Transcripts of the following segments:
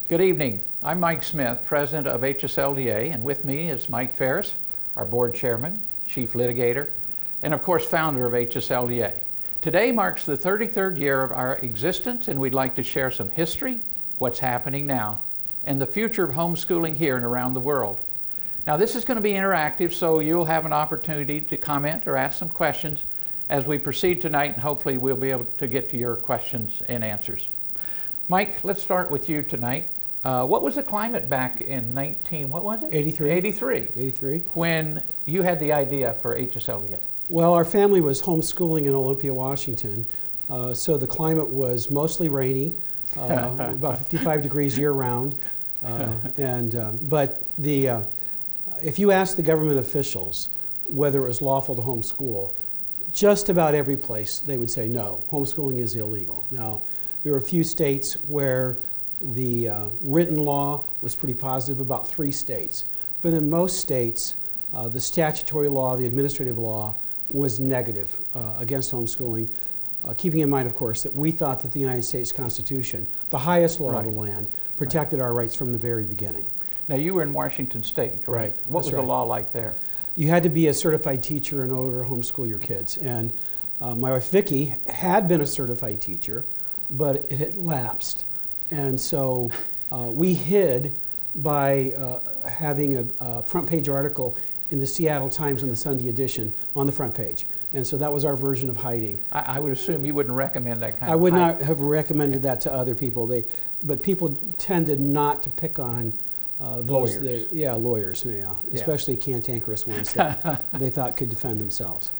Good evening. I'm Mike Smith, President of HSLDA, and with me is Mike Farris, our Board Chairman, Chief Litigator, and of course founder of HSLDA. Today marks the 33rd year of our existence, and we'd like to share some history, what's happening now, and the future of homeschooling here and around the world. Now this is going to be interactive, so you'll have an opportunity to comment or ask some questions as we proceed tonight, and hopefully we'll be able to get to your questions and answers. Mike, let's start with you tonight. What was the climate back in 83? 83. When you had the idea for HSLDA? Well, our family was homeschooling in Olympia, Washington, so the climate was mostly rainy, about 55 degrees year-round. But if you ask the government officials whether it was lawful to homeschool, just about every place they would say no, homeschooling is illegal. Now, there were a few states where the written law was pretty positive, about 3 states. But in most states, the statutory law, the administrative law, was negative against homeschooling, keeping in mind, of course, that we thought that the United States Constitution, the highest law of the land, protected our rights from the very beginning. Now, you were in Washington State, correct? Right. What was the law like there? You had to be a certified teacher in order to homeschool your kids. And my wife, Vicki, had been a certified teacher, but it had lapsed. And so we hid by having a front page article in the Seattle Times in the Sunday edition on the front page. And so that was our version of hiding. I would assume you wouldn't recommend that kind of I would not have recommended that to other people. But people tended not to pick on those. Lawyers. Lawyers, especially cantankerous ones that they thought could defend themselves.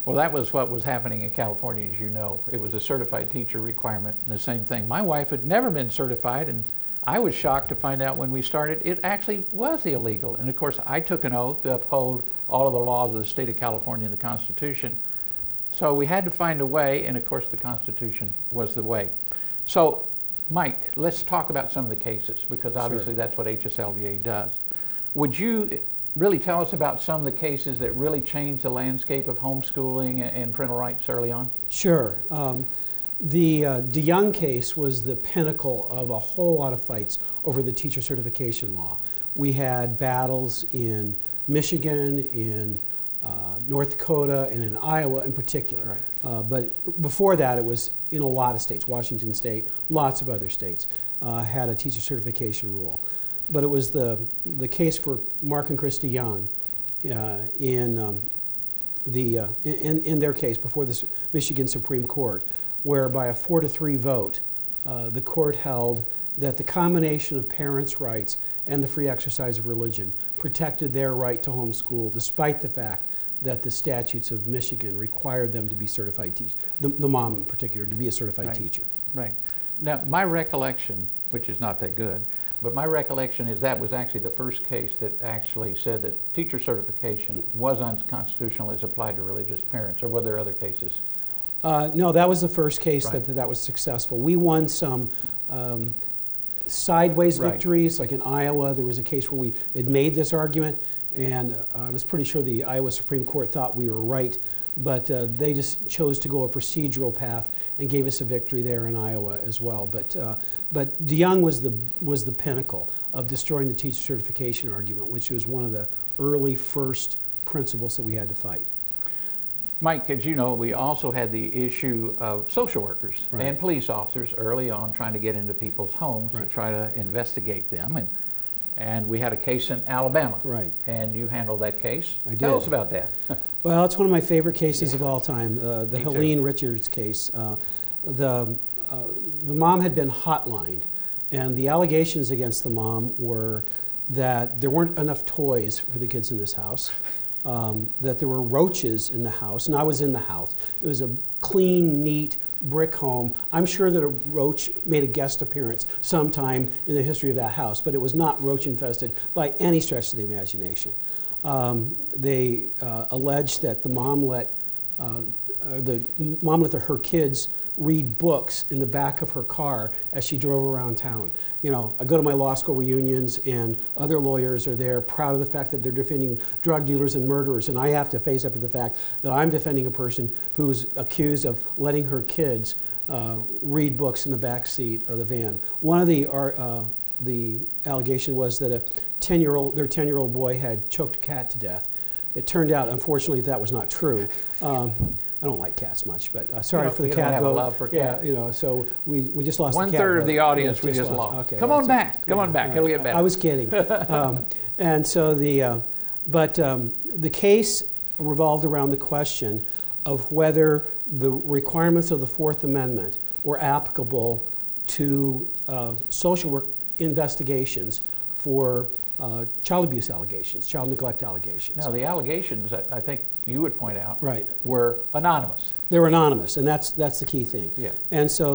Well, that was what was happening in California, as you know. It was a certified teacher requirement, and the same thing. My wife had never been certified, and I was shocked to find out when we started it actually was illegal. And of course, I took an oath to uphold all of the laws of the state of California and the Constitution. So we had to find a way, and of course the Constitution was the way. So, Mike, let's talk about some of the cases, because obviously that's what HSLDA does. Would you really tell us about some of the cases that really changed the landscape of homeschooling and parental rights early on? Sure. The DeYoung case was the pinnacle of a whole lot of fights over the teacher certification law. We had battles in Michigan, in North Dakota, and in Iowa in particular. Right. But before that, it was in a lot of states. Washington State, lots of other states had a teacher certification rule. But it was the case for Mark and Chris DeYoung in their case before the Michigan Supreme Court, where by a 4-3 vote, the court held that the combination of parents' rights and the free exercise of religion protected their right to homeschool, despite the fact that the statutes of Michigan required them to be certified teachers, the mom in particular, to be a certified teacher. Right. Now, my recollection, which is not that good, but my recollection is that was actually the first case that actually said that teacher certification was unconstitutional as applied to religious parents, or were there other cases? No, that was the first case that was successful. We won some sideways victories, like in Iowa. There was a case where we had made this argument, and I was pretty sure the Iowa Supreme Court thought we were right, but they just chose to go a procedural path and gave us a victory there in Iowa as well. But DeYoung was the pinnacle of destroying the teacher certification argument, which was one of the early first principles that we had to fight. Mike, as you know, we also had the issue of social workers and police officers early on trying to get into people's homes to try to investigate them. And we had a case in Alabama. Right. And you handled that case. I did. Tell us about that. Well, it's one of my favorite cases of all time, the Helene Richards case. The mom had been hotlined, and the allegations against the mom were that there weren't enough toys for the kids in this house, that there were roaches in the house, and I was in the house. It was a clean, neat brick home. I'm sure that a roach made a guest appearance sometime in the history of that house, but it was not roach infested by any stretch of the imagination. They alleged that the mom let her kids read books in the back of her car as she drove around town. You know, I go to my law school reunions and other lawyers are there proud of the fact that they're defending drug dealers and murderers, and I have to face up to the fact that I'm defending a person who's accused of letting her kids read books in the back seat of the van. One of the the allegation was that their 10-year-old boy had choked a cat to death. It turned out, unfortunately, that was not true. I don't like cats much, but sorry for the cat have vote. A love for cats. Yeah, so we just lost the cat 1/3 of the vote. audience we just lost. Okay, come on back. Come on back. It'll get better. I was kidding. And so the case revolved around the question of whether the requirements of the Fourth Amendment were applicable to social work investigations for child abuse allegations, child neglect allegations. Now, the allegations, I think you would point out, right, were anonymous. They were anonymous, and that's the key thing. Yeah. And so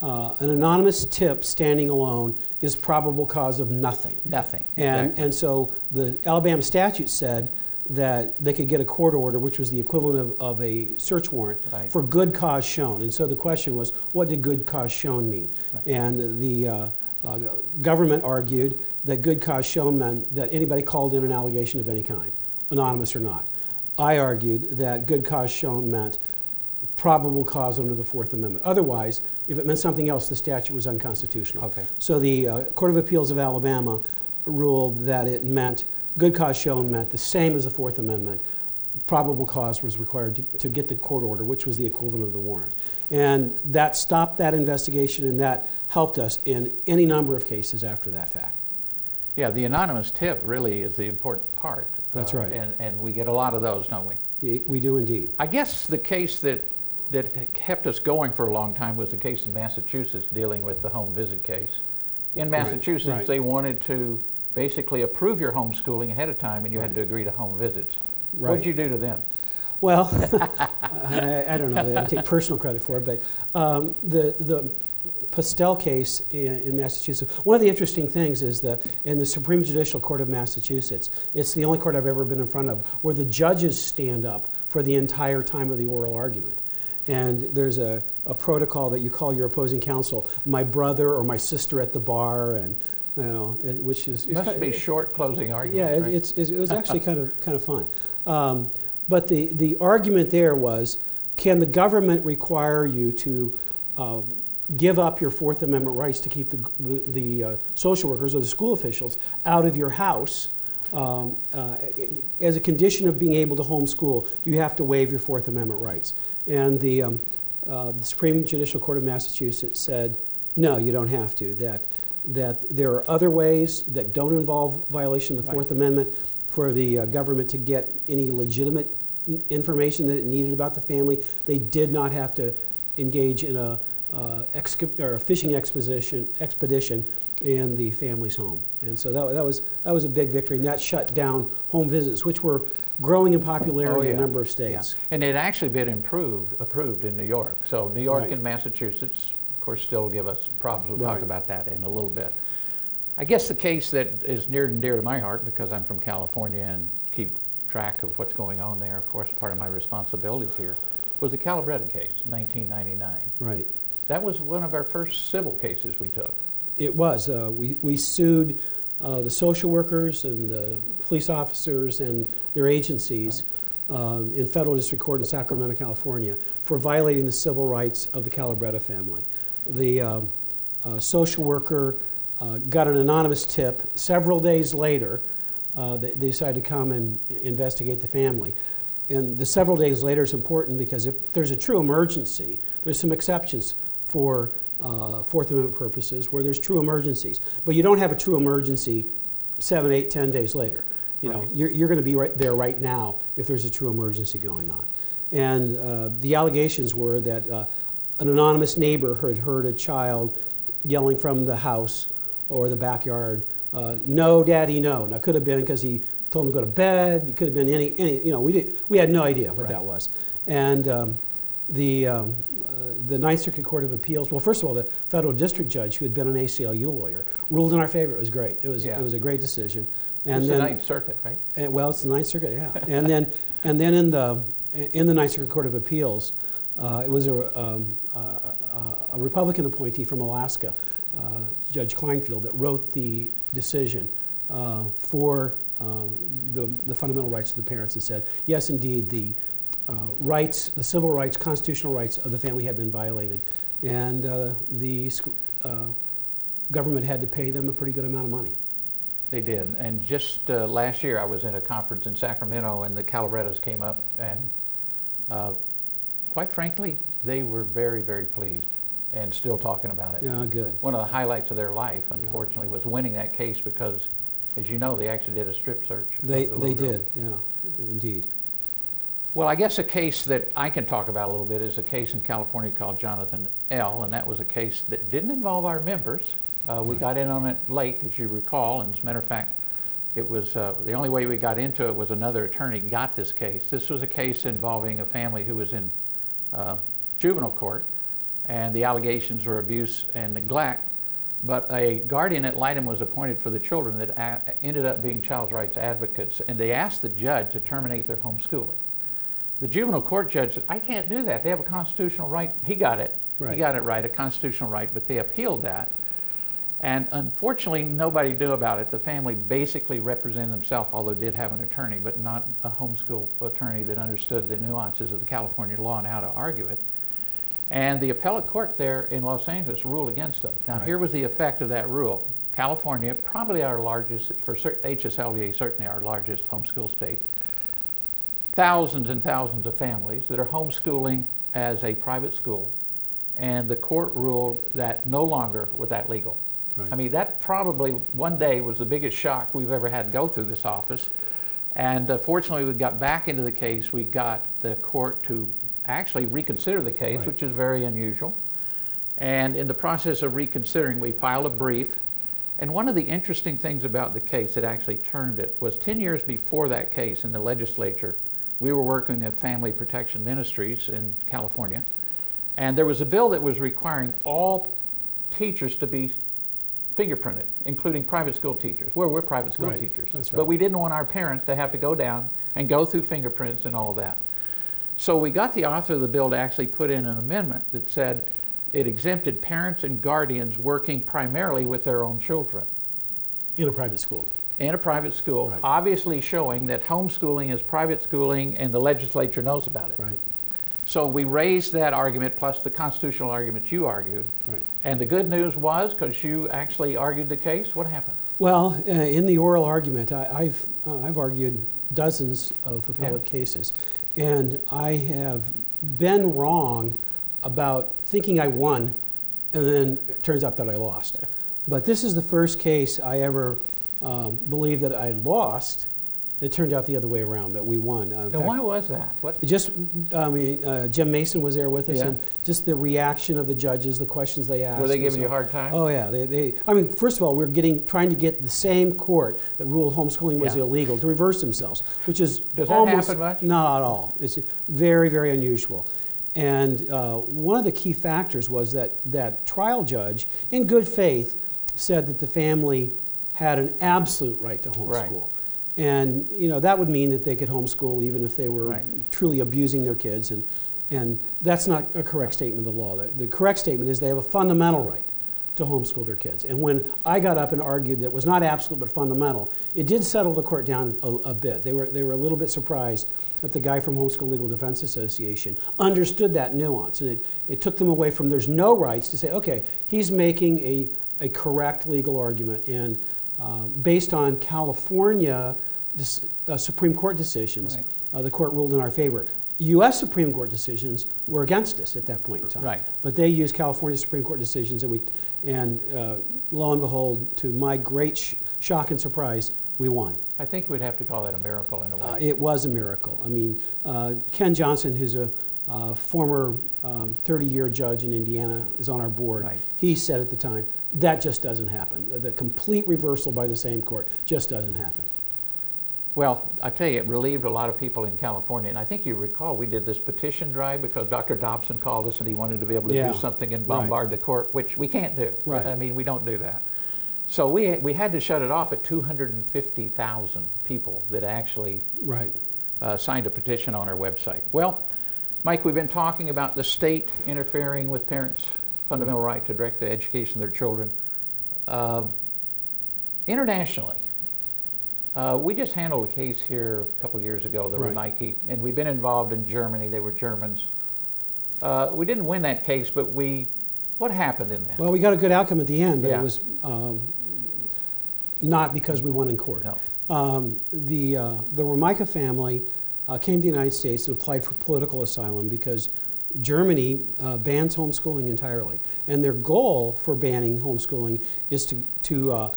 an anonymous tip standing alone is probable cause of nothing. Nothing. And Exactly. and so the Alabama statute said that they could get a court order, which was the equivalent of a search warrant, right, for good cause shown. And so the question was, what did good cause shown mean? Right. And the government argued that good cause shown meant that anybody called in an allegation of any kind, anonymous or not. I argued that good cause shown meant probable cause under the Fourth Amendment. Otherwise, if it meant something else, the statute was unconstitutional. Okay. So the Court of Appeals of Alabama ruled that it meant good cause shown meant the same as the Fourth Amendment. Probable cause was required to get the court order, which was the equivalent of the warrant. And that stopped that investigation, and that helped us in any number of cases after that fact. Yeah, the anonymous tip really is the important part. That's right. And we get a lot of those, don't we? We do indeed. I guess the case that kept us going for a long time was the case in Massachusetts dealing with the home visit case. In Massachusetts, right. They wanted to basically approve your homeschooling ahead of time, and you had to agree to home visits. Right. What did you do to them? Well, I don't know. I don't take personal credit for it, but the Pastel case in Massachusetts, one of the interesting things is that in the Supreme Judicial Court of Massachusetts, it's the only court I've ever been in front of where the judges stand up for the entire time of the oral argument. And there's a protocol that you call your opposing counsel my brother or my sister at the bar, and which is Must be short closing arguments. Yeah, right? it was actually kind of fun. But the argument there was, can the government require you to give up your Fourth Amendment rights to keep the social workers or the school officials out of your house as a condition of being able to homeschool? Do you have to waive your Fourth Amendment rights? And the Supreme Judicial Court of Massachusetts said, no, you don't have to. That there are other ways that don't involve violation of the Fourth Amendment for the government to get any legitimate information that it needed about the family. They did not have to engage in a fishing expedition in the family's home. And so that was a big victory, and that shut down home visits, which were growing in popularity in a number of states. Yeah. And it actually been approved in New York. So New York Right. and Massachusetts, of course, still give us problems. We'll Right. talk about that in a little bit. I guess the case that is near and dear to my heart, because I'm from California and keep track of what's going on there, of course, part of my responsibilities here, was the Calabretta case, 1999. Right. That was one of our first civil cases we took. It was. We sued the social workers and the police officers and their agencies in federal district court in Sacramento, California, for violating the civil rights of the Calabretta family. The social worker got an anonymous tip. Several days later, they decided to come and investigate the family. And the several days later is important because if there's a true emergency, there's some exceptions for Fourth Amendment purposes where there's true emergencies. But you don't have a true emergency 7, 8, 10 days later. You know, you're going to be right there right now if there's a true emergency going on. And the allegations were that an anonymous neighbor had heard a child yelling from the house or the backyard, "No, Daddy, no." Now, it could have been because he told him to go to bed. It could have been any we had no idea what that was. And the Ninth Circuit Court of Appeals, well, first of all, the federal district judge, who had been an ACLU lawyer, ruled in our favor. It was great. It was a great decision. And It's then, the Ninth Circuit, right? Well, it's the Ninth Circuit, yeah. and then in the Ninth Circuit Court of Appeals, it was a Republican appointee from Alaska, Judge Kleinfeld, that wrote the decision for the fundamental rights of the parents and said, yes, indeed, the civil rights, constitutional rights of the family had been violated. And the government had to pay them a pretty good amount of money. They did. And just last year I was at a conference in Sacramento and the Calabrettas came up and quite frankly, they were very, very pleased and still talking about it. Yeah, good. One of the highlights of their life, unfortunately, was winning that case because, as you know, they actually did a strip search. They did, yeah, indeed. Well, I guess a case that I can talk about a little bit is a case in California called Jonathan L., and that was a case that didn't involve our members. We got in on it late, as you recall, and as a matter of fact, it was the only way we got into it was another attorney got this case. This was a case involving a family who was in juvenile court, and the allegations were abuse and neglect, but a guardian ad litem was appointed for the children that ended up being child rights advocates, and they asked the judge to terminate their homeschooling. The juvenile court judge said, I can't do that. They have a constitutional right. He got it. Right. He got it right, a constitutional right, but they appealed that. And unfortunately, nobody knew about it. The family basically represented themselves, although did have an attorney, but not a homeschool attorney that understood the nuances of the California law and how to argue it. And the appellate court there in Los Angeles ruled against them. Now, here was the effect of that rule. California, probably our largest, for HSLDA, certainly our largest homeschool state, thousands and thousands of families that are homeschooling as a private school, and the court ruled that no longer was that legal. Right. I mean, that probably one day was the biggest shock we've ever had go through this office. And fortunately, we got back into the case. We got the court to actually reconsider the case, right, which is very unusual. And in the process of reconsidering, we filed a brief. And one of the interesting things about the case that actually turned it was 10 years before that case in the legislature, we were working at Family Protection Ministries in California. And there was a bill that was requiring all teachers to be fingerprinted, including private school teachers. We're private school right. teachers. That's right. But we didn't want our parents to have to go down and go through fingerprints and all that. So we got the author of the bill to actually put in an amendment that said it exempted parents and guardians working primarily with their own children. In a private school. In a private school, right, obviously showing that homeschooling is private schooling and the legislature knows about it. Right. So we raised that argument plus the constitutional argument you argued. Right. And the good news was, because you actually argued the case, what happened? Well, in the oral argument, I've argued dozens of appellate cases, and I have been wrong about thinking I won, and then it turns out that I lost. But this is the first case I ever believed that I lost. It turned out the other way around, that we won. Now, why was that? What? Just, Jim Mason was there with us, Yeah. and just the reaction of the judges, the questions they asked. Were they giving you a hard time? Oh yeah, I mean, first of all, we're trying to get the same court that ruled homeschooling was illegal to reverse themselves, which is Does that almost happen much? not at all. It's very, very unusual. And one of the key factors was that trial judge, in good faith, said that the family had an absolute right to homeschool. Right. And that would mean that they could homeschool even if they were truly abusing their kids, and that's not a correct statement of the law. The correct statement is they have a fundamental right to homeschool their kids. And when I got up and argued that it was not absolute but fundamental, it did settle the court down a bit. They were a little bit surprised that the guy from Homeschool Legal Defense Association understood that nuance, and it took them away from there's no rights to say, okay, he's making a correct legal argument, and based on California Supreme Court decisions, the court ruled in our favor. U.S. Supreme Court decisions were against us at that point in time. Right. But they used California Supreme Court decisions, and lo and behold, to my great shock and surprise, we won. I think we'd have to call that a miracle in a way. It was a miracle. I mean, Ken Johnson, who's a former 30-year judge in Indiana, is on our board. Right. He said at the time, that just doesn't happen. The complete reversal by the same court just doesn't happen. Well, I tell you, it relieved a lot of people in California. And I think you recall we did this petition drive because Dr. Dobson called us and he wanted to be able to do something and bombard the court, which we can't do. Right. I mean, we don't do that. So we had to shut it off at 250,000 people that actually signed a petition on our website. Well, Mike, we've been talking about the state interfering with parents' fundamental right to direct the education of their children. Internationally, we just handled a case here a couple of years ago, the Romeike, and we've been involved in Germany. They were Germans. We didn't win that case, but we What happened in that? Well, we got a good outcome at the end, but Yeah. it was not because we won in court. No. The Romica family came to the United States and applied for political asylum because Germany bans homeschooling entirely. And their goal for banning homeschooling is to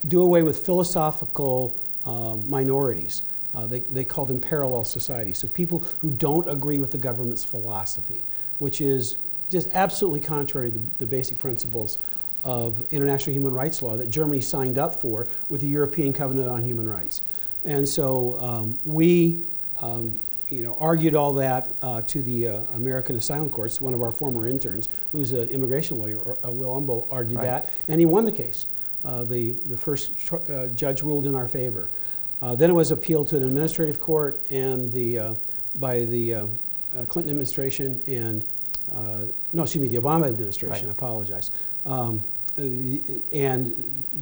do away with philosophical minorities. They call them parallel societies. So people who don't agree with the government's philosophy, which is just absolutely contrary to the basic principles of international human rights law that Germany signed up for with the European Covenant on Human Rights. And so we argued all that to the American asylum courts. One of our former interns, who's an immigration lawyer, Will Umbo, argued Right. that, and he won the case. The first judge ruled in our favor. Then it was appealed to an administrative court and by the Clinton administration and the Obama administration. Right. I apologize. And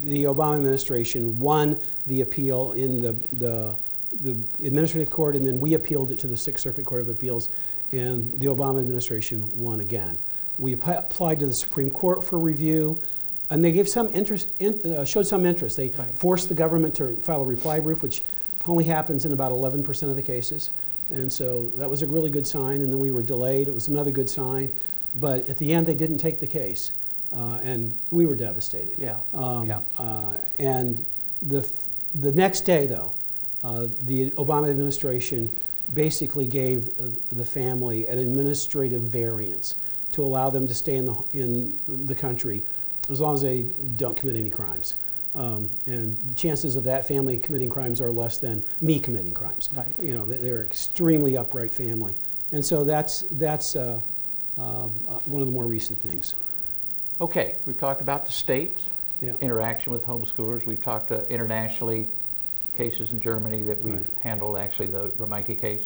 the Obama administration won the appeal in the administrative court, and then we appealed it to the Sixth Circuit Court of Appeals, and the Obama administration won again. We applied to the Supreme Court for review, and they gave some interest, showed some interest. They Right. forced the government to file a reply brief, which only happens in about 11% of the cases. And so that was a really good sign, and then we were delayed. It was another good sign. But at the end, they didn't take the case, and we were devastated. Yeah. And the next day, though, the Obama administration basically gave the family an administrative variance to allow them to stay in the country as long as they don't commit any crimes. And the chances of that family committing crimes are less than me committing crimes. Right. They're an extremely upright family. And so that's one of the more recent things. Okay, we've talked about the state's Yeah. interaction with homeschoolers. We've talked internationally, cases in Germany that we've Right. handled, actually the Romica case.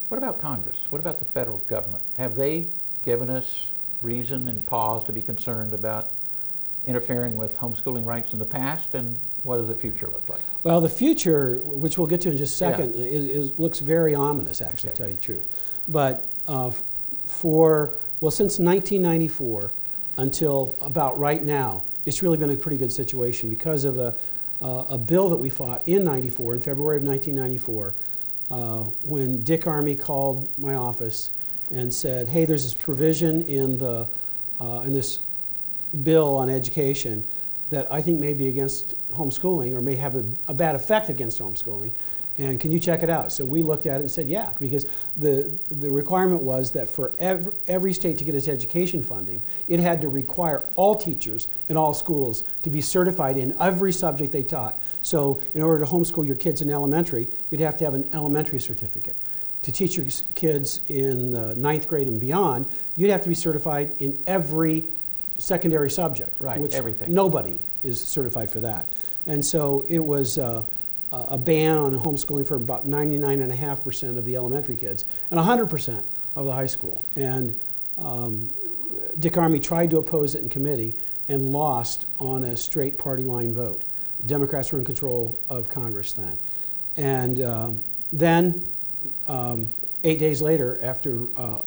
What about Congress? What about the federal government? Have they given us reason and pause to be concerned about interfering with homeschooling rights in the past, and what does the future look like? Well, the future, which we'll get to in just a second, looks very ominous, actually, Okay. to tell you the truth. But since 1994 until about right now, it's really been a pretty good situation because of a bill that we fought in '94, in February of 1994, when Dick Armey called my office and said, "Hey, there's this provision in this bill on education that I think may be against homeschooling or may have a bad effect against homeschooling, and can you check it out?" So we looked at it and said, yeah, because the requirement was that for every state to get its education funding, it had to require all teachers in all schools to be certified in every subject they taught. So in order to homeschool your kids in elementary, you'd have to have an elementary certificate. To teach your kids in the 9th grade and beyond, you'd have to be certified in every secondary subject, Right, which everything. nobody is certified for that. And so it was a ban on homeschooling for about 99.5% of the elementary kids and 100% of the high school. And Dick Armey tried to oppose it in committee and lost on a straight party line vote. Democrats were in control of Congress then. And then 8 days later, after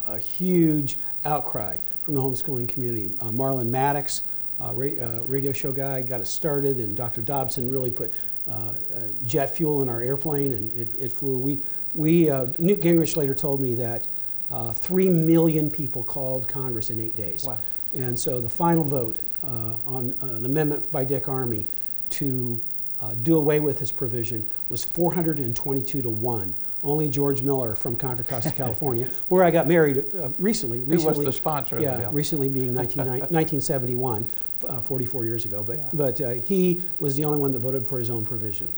a huge outcry from the homeschooling community, Marlon Maddox, radio show guy, got us started, and Dr. Dobson really put jet fuel in our airplane, and it flew. Newt Gingrich later told me that 3 million people called Congress in 8 days. Wow. And so the final vote on an amendment by Dick Armey to do away with this provision was 422 to 1. Only George Miller from Contra Costa, California, where I got married recently. Who was the sponsor of the bill? Recently being 1971, 44 years ago. But he was the only one that voted for his own provision.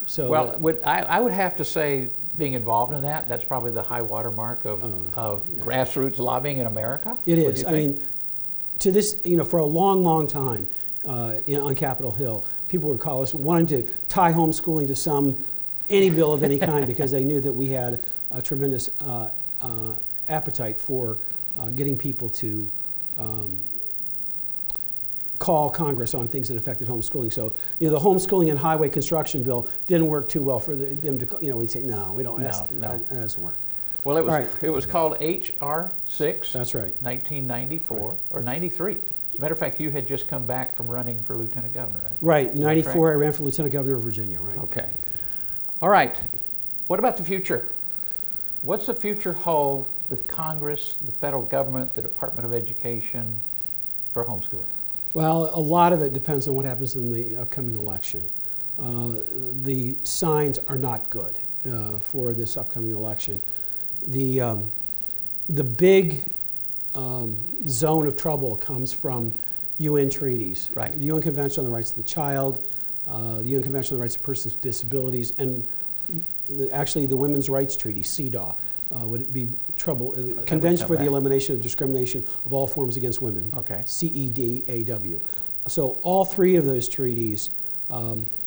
So I would have to say, being involved in that's probably the high water mark of grassroots lobbying in America. It is. I mean, to this, for a long, long time on Capitol Hill, people would call us wanting to tie homeschooling to any bill of any kind because they knew that we had a tremendous appetite for getting people to call Congress on things that affected homeschooling. So, the homeschooling and highway construction bill didn't work too well for them to, we'd say, no, we don't, that doesn't work. Well, All right. it was called H.R. 6. That's right. 1994 or 93. As a matter of fact, you had just come back from running for lieutenant governor. Right. In 94, I ran for lieutenant governor of Virginia. Right. Okay. All right. What about the future? What's the future hold with Congress, the federal government, the Department of Education for homeschooling? Well, a lot of it depends on what happens in the upcoming election. The signs are not good for this upcoming election. The big zone of trouble comes from UN treaties. Right. The UN Convention on the Rights of the Child, the UN Convention on the Rights of Persons with Disabilities, and actually the Women's Rights Treaty, CEDAW, would be trouble. Convention for the Elimination of Discrimination of All Forms Against Women, Okay. CEDAW. So all three of those treaties,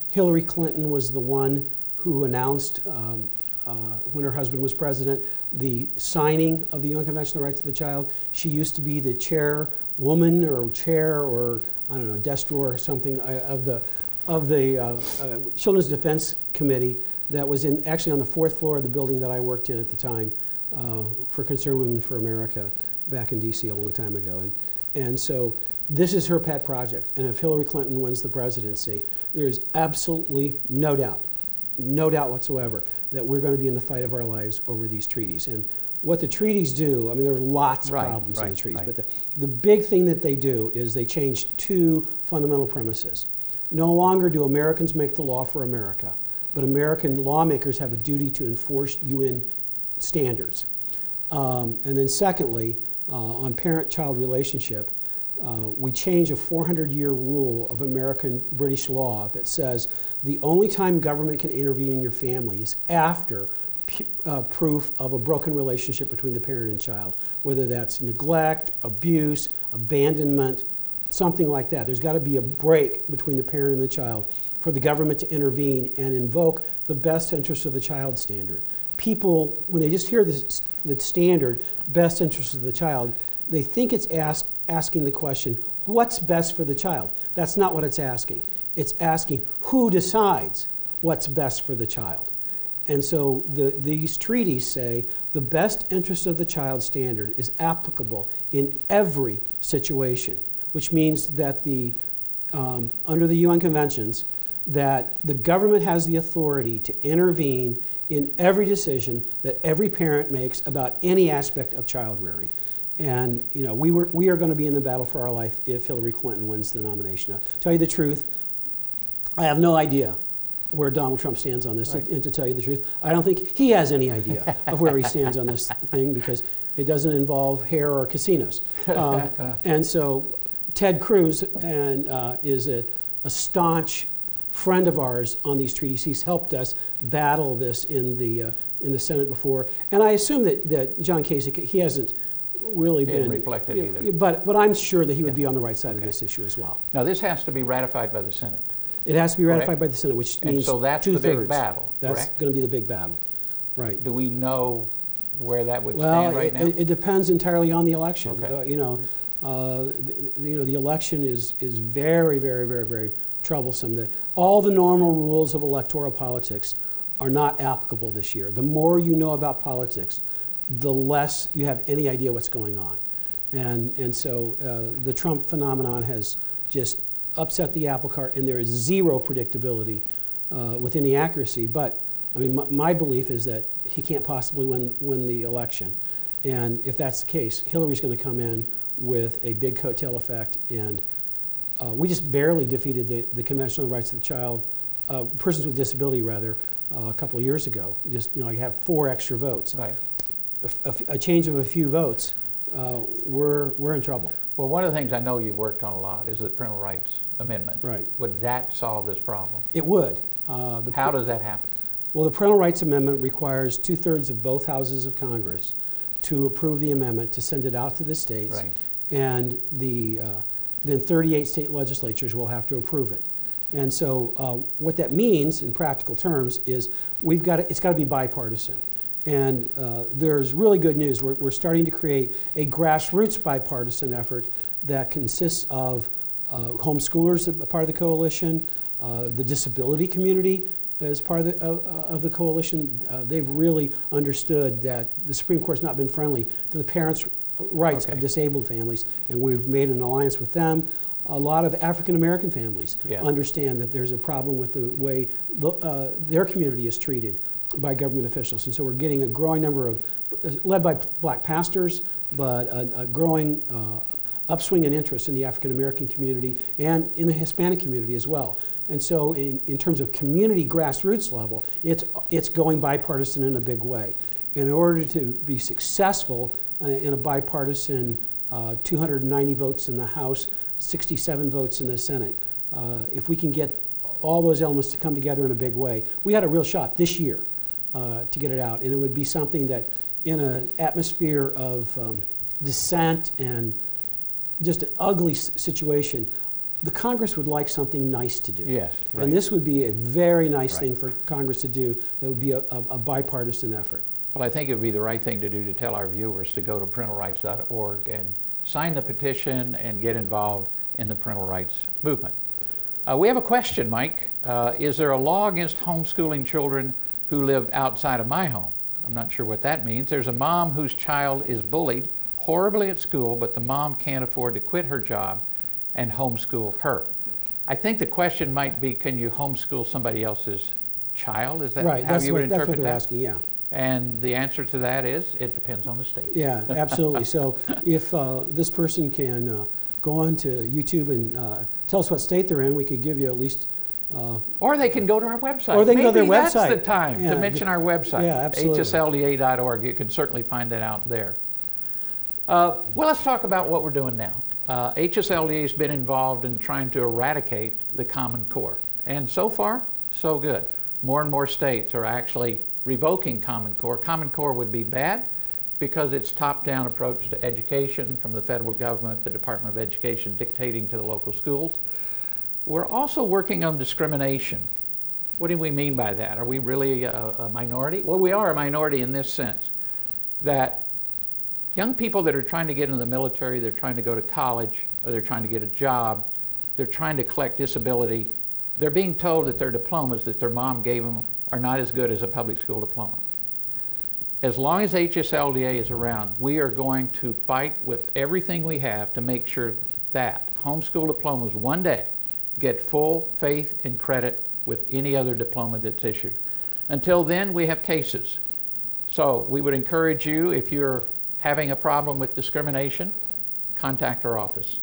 Hillary Clinton was the one who announced when her husband was president the signing of the UN Convention on the Rights of the Child. She used to be the chairwoman or chair or, I don't know, desk drawer or something of the Children's Defense Committee that was actually on the 4th floor of the building that I worked in at the time for Concerned Women for America back in D.C. a long time ago. And so this is her pet project. And if Hillary Clinton wins the presidency, there is absolutely no doubt whatsoever that we're going to be in the fight of our lives over these treaties. And what the treaties do, I mean, there are lots of problems in the treaties, but the big thing that they do is they change two fundamental premises. No longer do Americans make the law for America, but American lawmakers have a duty to enforce UN standards. And then secondly, on parent-child relationship, we change a 400-year rule of American British law that says the only time government can intervene in your family is after proof of a broken relationship between the parent and child, whether that's neglect, abuse, abandonment, something like that. There's got to be a break between the parent and the child for the government to intervene and invoke the best interest of the child standard. People, when they just hear this, the standard, best interest of the child, they think it's asking the question, what's best for the child? That's not what it's asking. It's asking who decides what's best for the child. And so these treaties say the best interest of the child standard is applicable in every situation, which means that under the UN conventions, that the government has the authority to intervene in every decision that every parent makes about any aspect of child rearing. And we are going to be in the battle for our life if Hillary Clinton wins the nomination. Now, to tell you the truth, I have no idea where Donald Trump stands on this. Right. And to tell you the truth, I don't think he has any idea of where he stands on this thing because it doesn't involve hair or casinos. And so Ted Cruz is a staunch friend of ours on these treaties. He's helped us battle this in the Senate before. And I assume that John Kasich, he hasn't really been reflected either. But I'm sure that he would be on the right side of this issue as well. Now this has to be ratified by the Senate. It has to be ratified by the Senate, which means so that's two-thirds. The big battle. That's going to be the big battle, right? Do we know where that would stand right now? It depends entirely on the election. Okay. The election is very, very, very, very troublesome. All the normal rules of electoral politics are not applicable this year. The more you know about politics, the less you have any idea what's going on. And so the Trump phenomenon has just upset the apple cart, and there is zero predictability with any accuracy. But I mean, my belief is that he can't possibly win the election. And if that's the case, Hillary's going to come in with a big coattail effect. And we just barely defeated the Convention on the Rights of the Child, persons with disability rather, a couple of years ago. Just I have 4 extra votes. Right. A change of a few votes, we're in trouble. Well, one of the things I know you've worked on a lot is the Parental Rights Amendment. Right. Would that solve this problem? It would. How does that happen? Well, the Parental Rights Amendment requires 2/3 of both houses of Congress to approve the amendment, to send it out to the states, right. And then 38 state legislatures will have to approve it. And so what that means in practical terms is it's got to be bipartisan. And there's really good news. We're starting to create a grassroots bipartisan effort that consists of homeschoolers, a part of the coalition, the disability community, as part of the coalition, they've really understood that the Supreme Court's not been friendly to the parents' rights of disabled families, and we've made an alliance with them. A lot of African American families understand that there's a problem with the way their community is treated by government officials, and so we're getting a growing number of, led by black pastors, but a growing upswing in interest in the African American community and in the Hispanic community as well. And so in terms of community grassroots level, it's going bipartisan in a big way. In order to be successful in a bipartisan 290 votes in the House, 67 votes in the Senate, if we can get all those elements to come together in a big way, we had a real shot this year to get it out. And it would be something that in an atmosphere of dissent and just an ugly situation, the Congress would like something nice to do. Yes, right. And this would be a very nice thing for Congress to do. That would be a bipartisan effort. Well, I think it would be the right thing to do to tell our viewers to go to parentalrights.org and sign the petition and get involved in the parental rights movement. We have a question, Mike. Is there a law against homeschooling children who live outside of my home? I'm not sure what that means. There's a mom whose child is bullied horribly at school, but the mom can't afford to quit her job and homeschool her. I think the question might be, can you homeschool somebody else's child? Is that right, how you would interpret that's what they're that? asking, yeah. And the answer to that is, it depends on the state. Yeah, absolutely. So if this person can go on to YouTube and tell us what state they're in, we could give you at least... or they can go to our website. Or they can go to their website. That's the time to mention our website, absolutely. HSLDA.org. You can certainly find that out there. Well, let's talk about what we're doing now. HSLDA has been involved in trying to eradicate the Common Core. And so far, so good. More and more states are actually revoking Common Core. Common Core would be bad because it's top-down approach to education from the federal government, the Department of Education dictating to the local schools. We're also working on discrimination. What do we mean by that? Are we really a minority? Well, we are a minority in this sense, that young people that are trying to get into the military, they're trying to go to college, or they're trying to get a job, they're trying to collect disability, they're being told that their diplomas that their mom gave them are not as good as a public school diploma. As long as HSLDA is around, we are going to fight with everything we have to make sure that homeschool diplomas one day get full faith and credit with any other diploma that's issued. Until then, we have cases. So we would encourage you, if you're having a problem with discrimination, contact our office.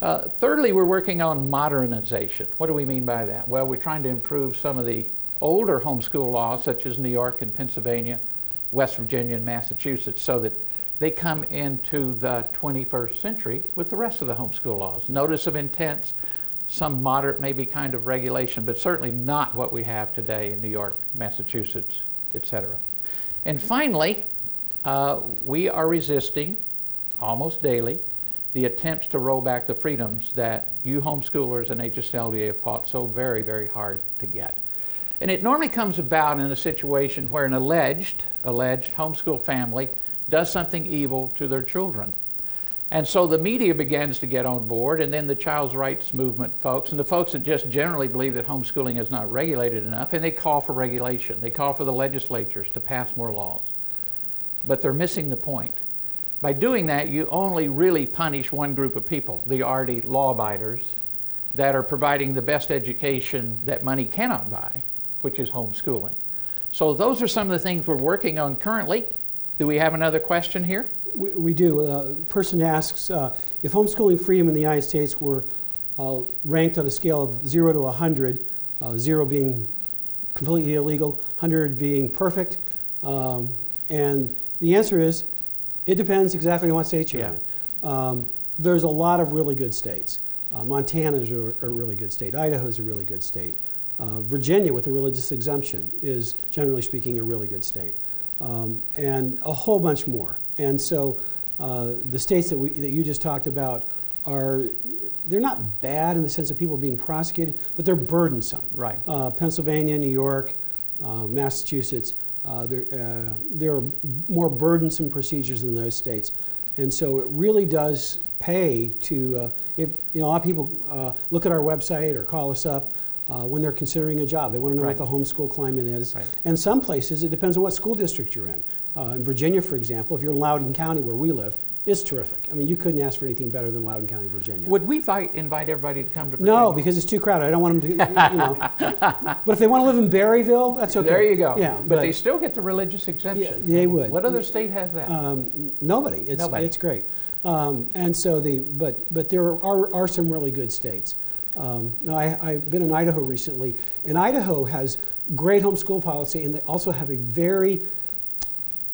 Thirdly, we're working on modernization. What do we mean by that? Well, we're trying to improve some of the older homeschool laws, such as New York and Pennsylvania, West Virginia and Massachusetts, so that they come into the 21st century with the rest of the homeschool laws. Notice of intents, some moderate maybe kind of regulation, but certainly not what we have today in New York, Massachusetts, etc. And finally, we are resisting almost daily the attempts to roll back the freedoms that you homeschoolers and HSLDA have fought so very, very hard to get. And it normally comes about in a situation where an alleged homeschool family does something evil to their children. And so the media begins to get on board, and then the child's rights movement folks, and the folks that just generally believe that homeschooling is not regulated enough, and they call for regulation. They call for the legislatures to pass more laws. But they're missing the point. By doing that, you only really punish one group of people, the already law-abiders, that are providing the best education that money cannot buy, which is homeschooling. So those are some of the things we're working on currently. Do we have another question here? We do. A person asks, if homeschooling freedom in the United States were ranked on a scale of 0 to 100, 0 being completely illegal, 100 being perfect, and the answer is, it depends exactly on what state you're in. There's a lot of really good states. Montana is a really good state. Idaho is a really good state. Virginia, with a religious exemption, is generally speaking a really good state. And a whole bunch more. And so the states that you just talked about they're not bad in the sense of people being prosecuted, but they're burdensome. Right. Pennsylvania, New York, Massachusetts, there are more burdensome procedures in those states. And so it really does pay to, if a lot of people look at our website or call us up, when they're considering a job. They want to know Right. what the homeschool climate is. Right. And some places, it depends on what school district you're in. In Virginia, for example, if you're in Loudoun County, where we live, it's terrific. I mean, you couldn't ask for anything better than Loudoun County, Virginia. Would we invite everybody to come to No, Virginia? because it's too crowded. I don't want them to, you know. But if they want to live in Berryville, that's okay. There you go. Yeah, but they still get the religious exemption. Yeah, they would. What other state has that? Nobody. Nobody. It's great. And so but there are some really good states. Now I've been in Idaho recently, and Idaho has great homeschool policy, and they also have a very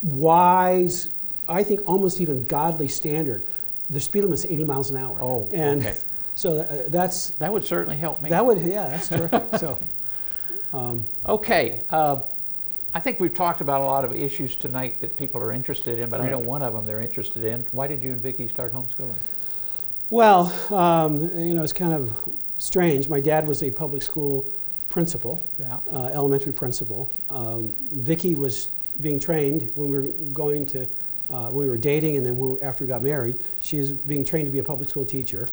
wise, I think almost even godly standard. The speed limit is 80 miles an hour. Oh, and okay. So That would certainly help me. That's terrific. So, Okay. I think we've talked about a lot of issues tonight that people are interested in, but I know one of them they're interested in. Why did you and Vicki start homeschooling? well, you know, it's kind of strange. My dad was a public school principal, Yeah. Elementary principal. Vicki was being trained when we were going to, we were dating, and then after we got married, she was being trained to be a public school teacher.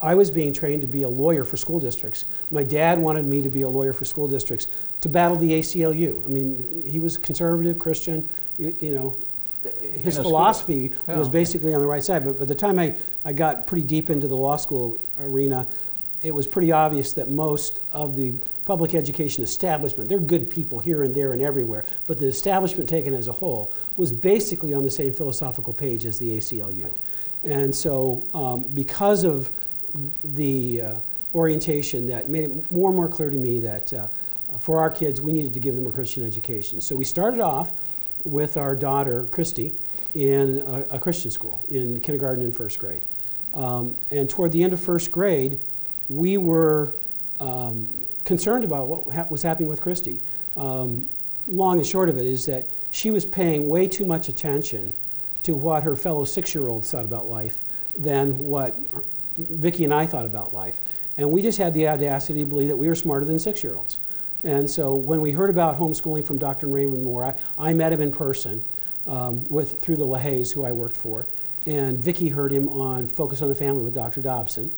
I was being trained to be a lawyer for school districts. My dad wanted me to be a lawyer for school districts to battle the ACLU. I mean, he was conservative, Christian, you know. His philosophy was basically on the right side. But by the time I got pretty deep into the law school arena, it was pretty obvious that most of the public education establishment, they're good people here and there and everywhere, but the establishment taken as a whole was basically on the same philosophical page as the ACLU. And so because of the orientation, that made it more and more clear to me that for our kids, we needed to give them a Christian education. So we started off with our daughter, Christy, in a Christian school in kindergarten and first grade. And toward the end of first grade, we were concerned about what was happening with Christy. Long and short of it is that she was paying way too much attention to what her fellow 6-year-olds thought about life than what Vicki and I thought about life. And we just had the audacity to believe that we were smarter than 6-year-olds. And so when we heard about homeschooling from Dr. Raymond Moore, I met him in person through the LaHaye's, who I worked for, and Vicki heard him on Focus on the Family with Dr. Dobson.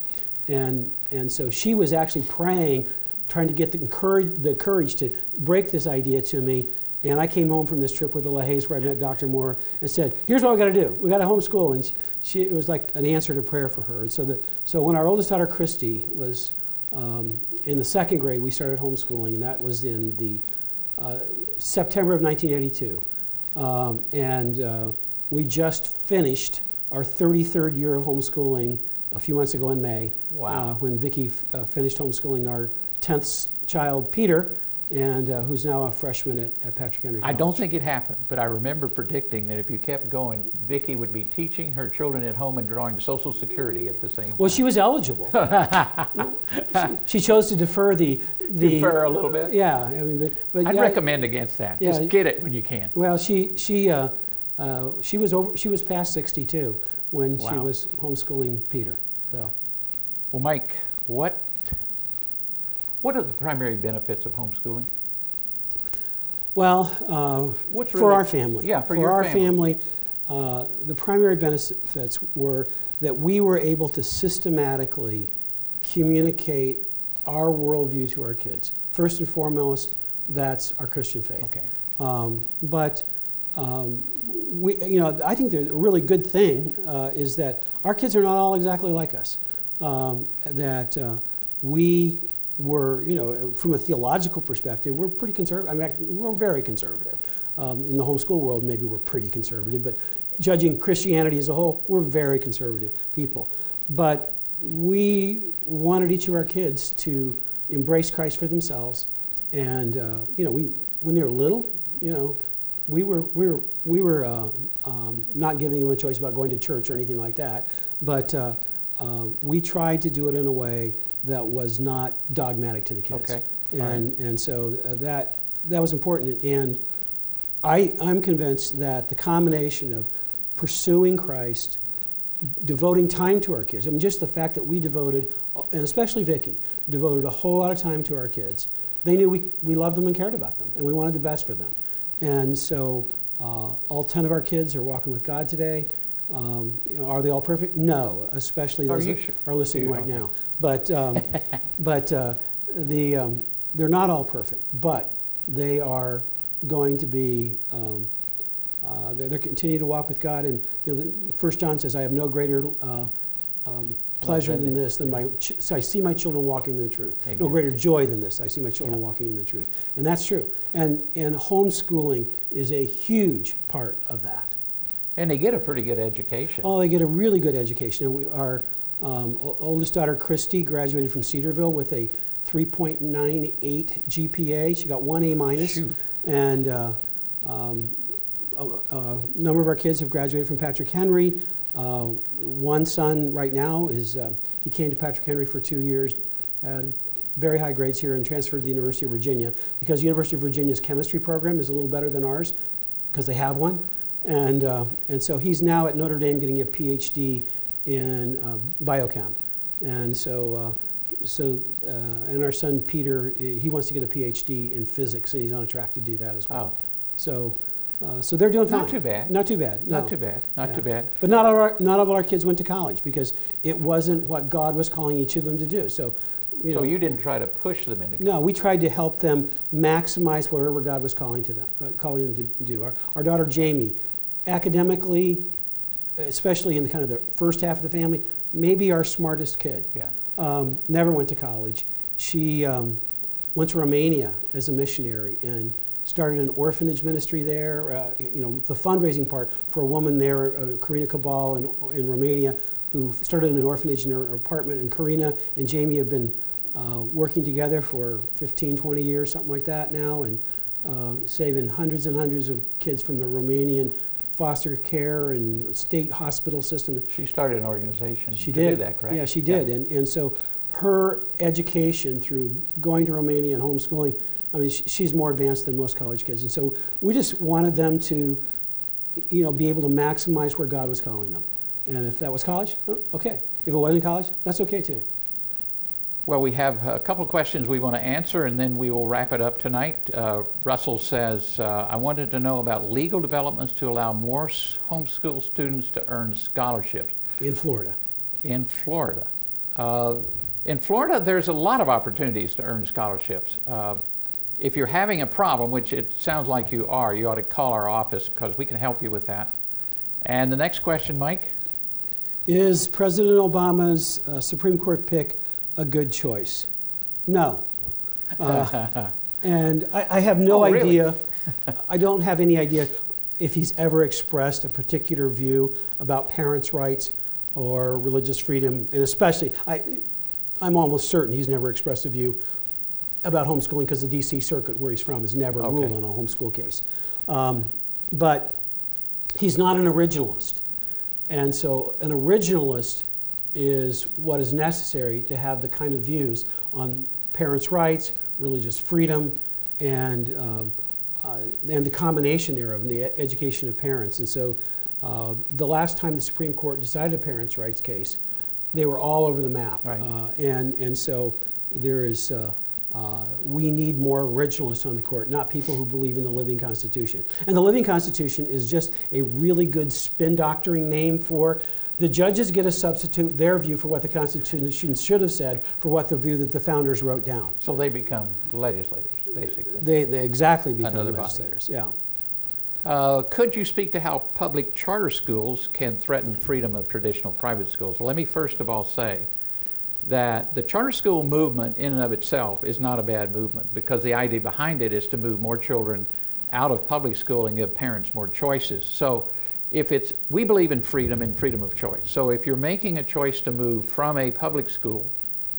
And so she was actually praying, trying to get the courage to break this idea to me. And I came home from this trip with the LaHaye's where I met Dr. Moore and said, here's what we got to do. We got to homeschool. And it was like an answer to prayer for her. And so when our oldest daughter, Christy, was in the second grade, we started homeschooling, and that was in the September of 1982. And we just finished our 33rd year of homeschooling a few months ago in May. Wow. When Vicki finished homeschooling our 10th child, Peter, and who's now a freshman at Patrick Henry College. I don't think it happened, but I remember predicting that if you kept going, Vicki would be teaching her children at home and drawing Social Security at the same time. Well, she was eligible. she chose to defer the Defer a little bit? Yeah, I mean, but I'd yeah, recommend against that. Yeah, Just get it when you can. Well, she was past 62 when she was homeschooling Peter. So, Well, Mike, what are the primary benefits of homeschooling? Well, for our family. Yeah, for your your family, the primary benefits were that we were able to systematically communicate our worldview to our kids. First and foremost, that's our Christian faith. Okay. But I think the really good thing is that our kids are not all exactly like us. We were, from a theological perspective, we're pretty conservative. I mean, we're very conservative. In the homeschool world, maybe we're pretty conservative, but judging Christianity as a whole, we're very conservative people. But we wanted each of our kids to embrace Christ for themselves, and when they were little, we were not giving them a choice about going to church or anything like that, but we tried to do it in a way that was not dogmatic to the kids. Okay. And so that was important. And I'm convinced that the combination of pursuing Christ, devoting time to our kids, I mean, just the fact that we devoted, and especially Vicki, devoted a whole lot of time to our kids. They knew we loved them and cared about them, and we wanted the best for them. And so all 10 of our kids are walking with God today. Are they all perfect? No, especially those that are listening right now. But they're not all perfect, but they are going to be, they're continuing to walk with God. And 1 John says, I have no greater pleasure than this, so I see my children walking in the truth. Amen. No greater joy than this, I see my children walking in the truth. And that's true. And homeschooling is a huge part of that. And they get a pretty good education. Oh, they get a really good education. And our oldest daughter, Christy, graduated from Cedarville with a 3.98 GPA. She got 1 A-. Shoot. And a number of our kids have graduated from Patrick Henry. One son right now he came to Patrick Henry for 2 years, had very high grades here, and transferred to the University of Virginia because the University of Virginia's chemistry program is a little better than ours because they have one. And so he's now at Notre Dame getting a PhD in biochem. And and our son Peter, he wants to get a PhD in physics, and he's on a track to do that as well. Oh. So they're doing fine. Not too bad. Not too bad. No. Not too bad. Not too bad. But not all of our kids went to college because it wasn't what God was calling each of them to do. So you didn't try to push them into college. No, we tried to help them maximize whatever God was calling them to do. Our daughter Jamie, academically, especially in the kind of the first half of the family, maybe our smartest kid. Yeah. Never went to college. She went to Romania as a missionary and started an orphanage ministry there. The fundraising part for a woman there, Karina Cabal in Romania, who started an orphanage in her apartment. And Karina and Jamie have been working together for 15, 20 years, something like that now, and saving hundreds and hundreds of kids from the Romanian foster care and state hospital system. She started an organization to do that, correct? Yeah, she did. Yeah. And so her education through going to Romania and homeschooling, I mean, she's more advanced than most college kids. And so we just wanted them to, be able to maximize where God was calling them. And if that was college, okay. If it wasn't college, that's okay too. Well, we have a couple of questions we want to answer, and then we will wrap it up tonight. Russell says, I wanted to know about legal developments to allow more homeschool students to earn scholarships. In Florida. In Florida. In Florida, there's a lot of opportunities to earn scholarships. If you're having a problem, which it sounds like you are, you ought to call our office because we can help you with that. And the next question, Mike? Is President Obama's Supreme Court pick a good choice? No. And I have no idea. Really? I don't have any idea if he's ever expressed a particular view about parents' rights or religious freedom. And especially, I'm almost certain he's never expressed a view about homeschooling because the D.C. Circuit, where he's from, has never ruled on a homeschool case. But he's not an originalist. And so an originalist is what is necessary to have the kind of views on parents' rights, religious freedom, and the combination thereof, and the education of parents. And so the last time the Supreme Court decided a parents' rights case, they were all over the map. Right. And so there is... we need more originalists on the court, not people who believe in the living Constitution. And the living Constitution is just a really good spin doctoring name for the judges get to substitute their view for what the Constitution should have said for what the view that the founders wrote down. So they become legislators, basically. They exactly become legislators, yeah. Could you speak to how public charter schools can threaten freedom of traditional private schools? Well, let me first of all say that the charter school movement in and of itself is not a bad movement because the idea behind it is to move more children out of public school and give parents more choices. So we believe in freedom and freedom of choice. So if you're making a choice to move from a public school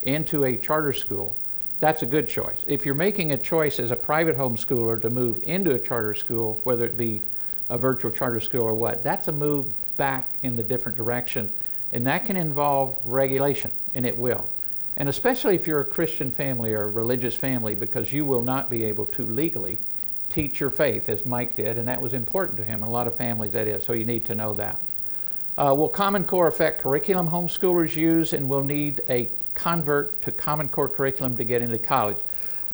into a charter school, that's a good choice. If you're making a choice as a private homeschooler to move into a charter school, whether it be a virtual charter school or what, that's a move back in the different direction. And that can involve regulation, and it will. And especially if you're a Christian family or a religious family, because you will not be able to legally teach your faith as Mike did, and that was important to him. A lot of families that is, so you need to know that. Will Common Core affect curriculum homeschoolers use, and will need a convert to Common Core curriculum to get into college?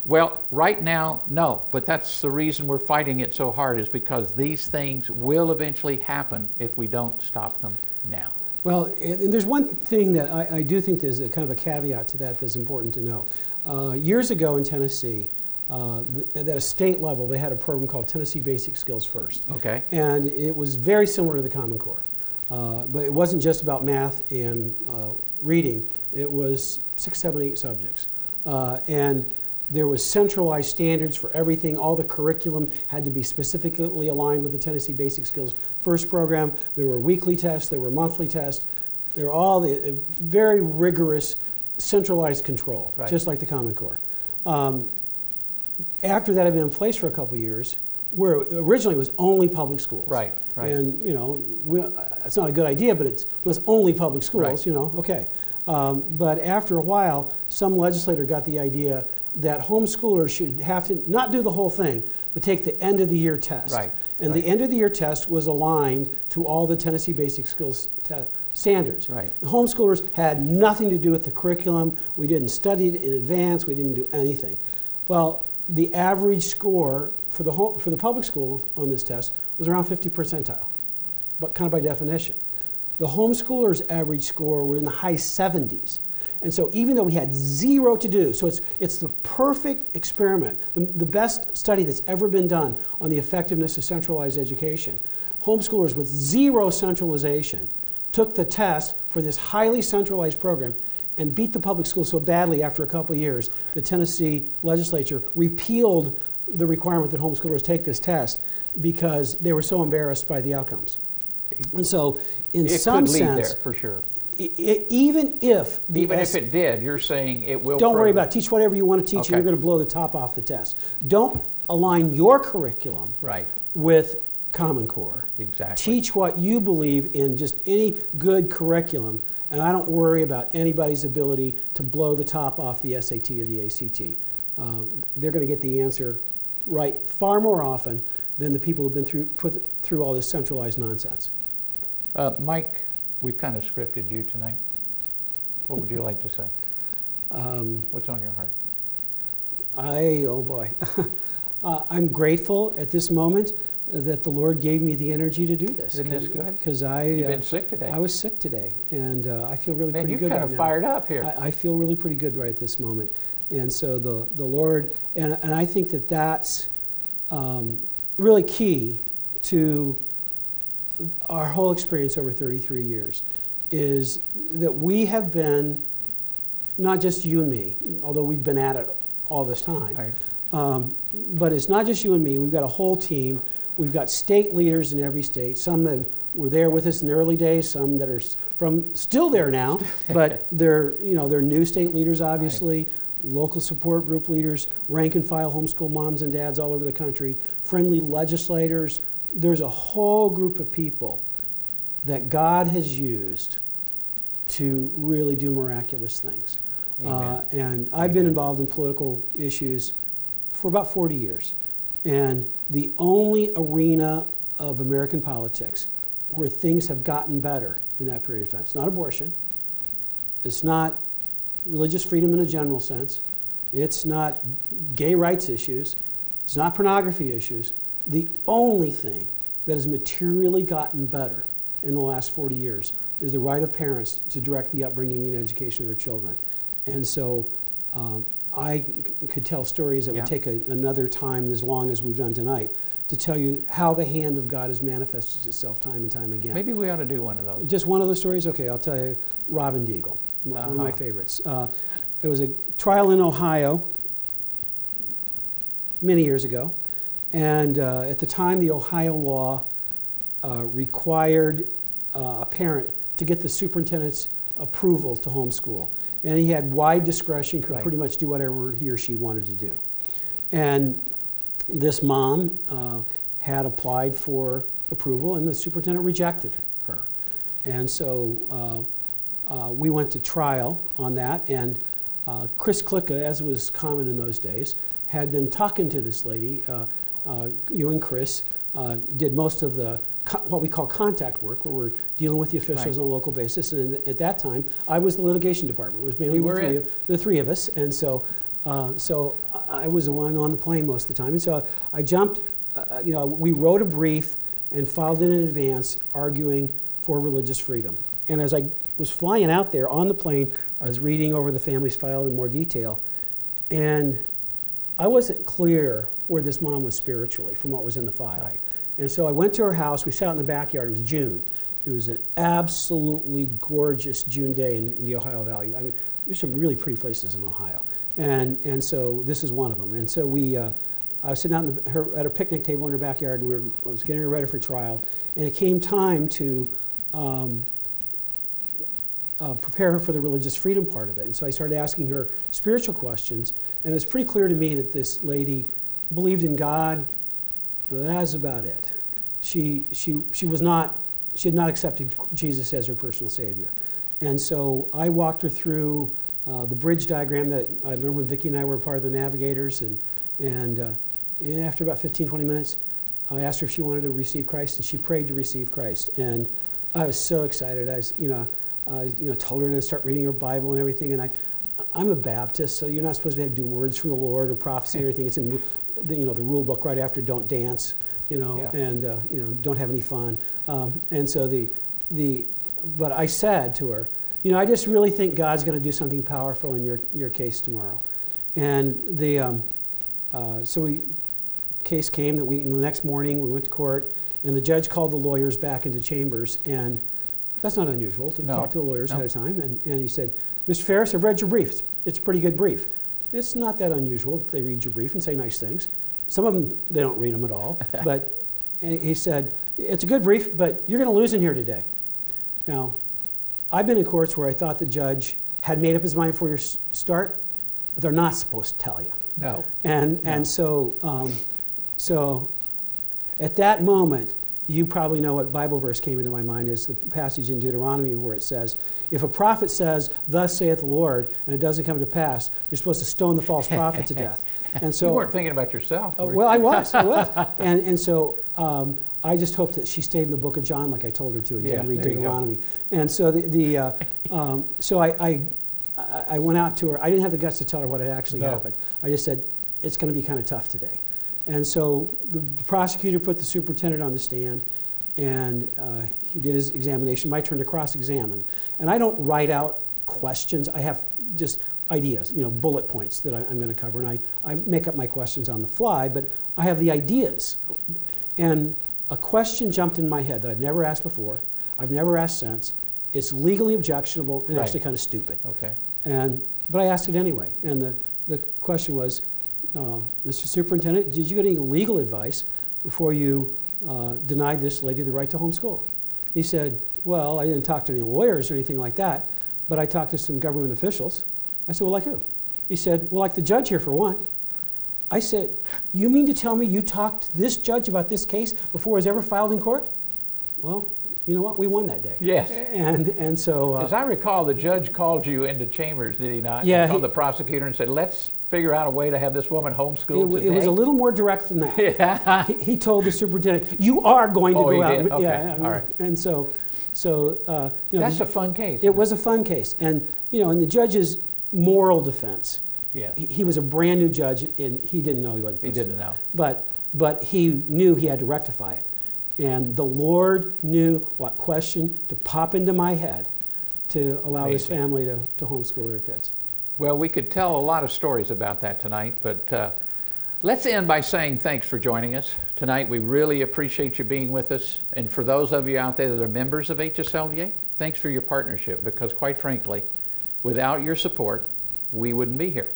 Well, right now, no, but that's the reason we're fighting it so hard is because these things will eventually happen if we don't stop them now. Well, and there's one thing that I do think there's a kind of a caveat to that that's important to know. Years ago in Tennessee, at a state level, they had a program called Tennessee Basic Skills First. Okay. And it was very similar to the Common Core. But it wasn't just about math and reading. It was 6, 7, 8 subjects. And there was centralized standards for everything. All the curriculum had to be specifically aligned with the Tennessee Basic Skills First program. There were weekly tests. There were monthly tests. There were all the very rigorous centralized control, right. just like the Common Core. After that had been in place for a couple of years, where originally it was only public schools. Right, right. And, it's not a good idea, but it was only public schools, right. Okay. But after a while, some legislator got the idea that homeschoolers should have to not do the whole thing, but take the end of the year test. Right, and right. the end of the year test was aligned to all the Tennessee Basic Skills standards. Right. The homeschoolers had nothing to do with the curriculum. We didn't study it in advance. We didn't do anything. Well, the average score for the public school on this test was around 50 percentile, but kind of by definition. The homeschoolers' average score were in the high 70s. And so even though we had zero to do, so it's the perfect experiment, the best study that's ever been done on the effectiveness of centralized education. Homeschoolers with zero centralization took the test for this highly centralized program and beat the public school so badly after a couple of years, the Tennessee legislature repealed the requirement that homeschoolers take this test because they were so embarrassed by the outcomes. And so in some sense, it could lead there, for sure. Even if it did, you're saying it will. Don't worry about it. Teach whatever you want to teach, okay. and you're going to blow the top off the test. Don't align your curriculum right. with Common Core. Exactly. Teach what you believe in, just any good curriculum, and I don't worry about anybody's ability to blow the top off the SAT or the ACT. They're going to get the answer right far more often than the people who've been put through all this centralized nonsense. Mike, we've kind of scripted you tonight. What would you like to say? What's on your heart? Oh boy. I'm grateful at this moment that the Lord gave me the energy to do this. Isn't this good? Because You've been sick today. I was sick today, and I feel really pretty good right now. You're kind of fired up here. I feel really pretty good right at this moment. And so the Lord, and I think that that's really key to our whole experience over 33 years, is that we have been, not just you and me, although we've been at it all this time, right. But it's not just you and me. We've got a whole team. We've got state leaders in every state, some that were there with us in the early days, some that are still there now, but they're new state leaders, obviously, right. Local support group leaders, rank and file homeschool moms and dads all over the country, friendly legislators. There's a whole group of people that God has used to really do miraculous things. And I've been involved in political issues for about 40 years. And the only arena of American politics where things have gotten better in that period of time, it's not abortion, it's not religious freedom in a general sense, it's not gay rights issues, it's not pornography issues. The only thing that has materially gotten better in the last 40 years is the right of parents to direct the upbringing and education of their children. And so I could tell stories that would take another time as long as we've done tonight to tell you how the hand of God has manifested itself time and time again. Maybe we ought to do one of those. Just one of those stories? Okay, I'll tell you Robin Deagle, one of my favorites. It was a trial in Ohio many years ago. And at the time, the Ohio law required a parent to get the superintendent's approval to homeschool. And he had wide discretion, could pretty much do whatever he or she wanted to do. And this mom had applied for approval, and the superintendent rejected her. And so we went to trial on that, and Chris Klicka, as was common in those days, had been talking to this lady. You and Chris did most of the what we call contact work, where we're dealing with the officials on a local basis. And at that time, I was the litigation department. It was mainly the three of us. And so I was the one on the plane most of the time. And so I jumped, we wrote a brief and filed it in advance arguing for religious freedom. And as I was flying out there on the plane, I was reading over the family's file in more detail, and I wasn't clear where this mom was spiritually from what was in the file. Right. And so I went to her house. We sat in the backyard. It was June. It was an absolutely gorgeous June day in the Ohio Valley. I mean, there's some really pretty places in Ohio. And so this is one of them. And so I was sitting out at her picnic table in her backyard, and I was getting her ready for trial. And it came time to prepare her for the religious freedom part of it. And so I started asking her spiritual questions. And it was pretty clear to me that this lady believed in God, but that was about it. She had not accepted Jesus as her personal Savior. And so I walked her through the bridge diagram that I learned when Vicki and I were part of the Navigators. And after about 15, 20 minutes, I asked her if she wanted to receive Christ, and she prayed to receive Christ. And I was so excited. I told her to start reading her Bible and everything. And I'm a Baptist, so you're not supposed to have to do words from the Lord or prophecy or anything. It's in the rule book right after don't dance, and don't have any fun. And so but I said to her, I just really think God's going to do something powerful in your case tomorrow. And case came that the next morning we went to court, and the judge called the lawyers back into chambers, and that's not unusual to talk to the lawyers ahead of time. And he said, Mr. Farris, I've read your brief. It's a pretty good brief. It's not that unusual that they read your brief and say nice things. Some of them, they don't read them at all. But he said, it's a good brief, but you're going to lose in here today. Now, I've been in courts where I thought the judge had made up his mind before you start, but they're not supposed to tell you. No. And so at that moment, you probably know what Bible verse came into my mind is the passage in Deuteronomy where it says, if a prophet says, thus saith the Lord, and it doesn't come to pass, you're supposed to stone the false prophet to death. And so, you weren't thinking about yourself. Well, I was. And so I just hoped that she stayed in the book of John like I told her to and didn't read Deuteronomy. And so I went out to her. I didn't have the guts to tell her what had actually happened. I just said, it's going to be kind of tough today. And so the prosecutor put the superintendent on the stand, and he did his examination. My turn to cross-examine. And I don't write out questions. I have just ideas, bullet points that I'm going to cover. And I make up my questions on the fly, but I have the ideas. And a question jumped in my head that I've never asked before. I've never asked since. It's legally objectionable and actually kind of stupid. Okay. But I asked it anyway. And the question was, Mr. Superintendent, did you get any legal advice before you denied this lady the right to homeschool? He said, well, I didn't talk to any lawyers or anything like that, but I talked to some government officials. I said, well, like who? He said, well, like the judge here for one. I said, you mean to tell me you talked to this judge about this case before it was ever filed in court? Well, you know what? We won that day. Yes. And so... as I recall, the judge called you into chambers, did he not? Yeah. He called the prosecutor and said, let's figure out a way to have this woman homeschooled today. It was a little more direct than that. Yeah. He told the superintendent, you are going to go out. Did? Okay. Yeah. All right. And so that's a fun case. It was a fun case. And, in the judge's moral defense, he was a brand new judge, and he didn't know he wasn't supposed to. He didn't know. But he knew he had to rectify it. And the Lord knew what question to pop into my head to allow this family to homeschool their kids. Well, we could tell a lot of stories about that tonight, but let's end by saying thanks for joining us tonight. We really appreciate you being with us. And for those of you out there that are members of HSLDA, thanks for your partnership, because quite frankly, without your support, we wouldn't be here.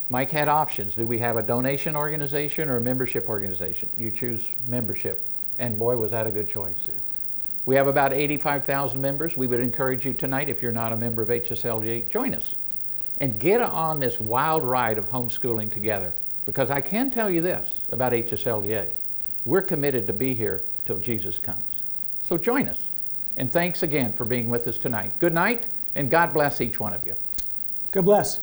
Mike had options. Do we have a donation organization or a membership organization? You choose membership. And boy, was that a good choice. Yeah. We have about 85,000 members. We would encourage you tonight, if you're not a member of HSLDA, join us and get on this wild ride of homeschooling together. Because I can tell you this about HSLDA. We're committed to be here till Jesus comes. So join us. And thanks again for being with us tonight. Good night, and God bless each one of you. God bless.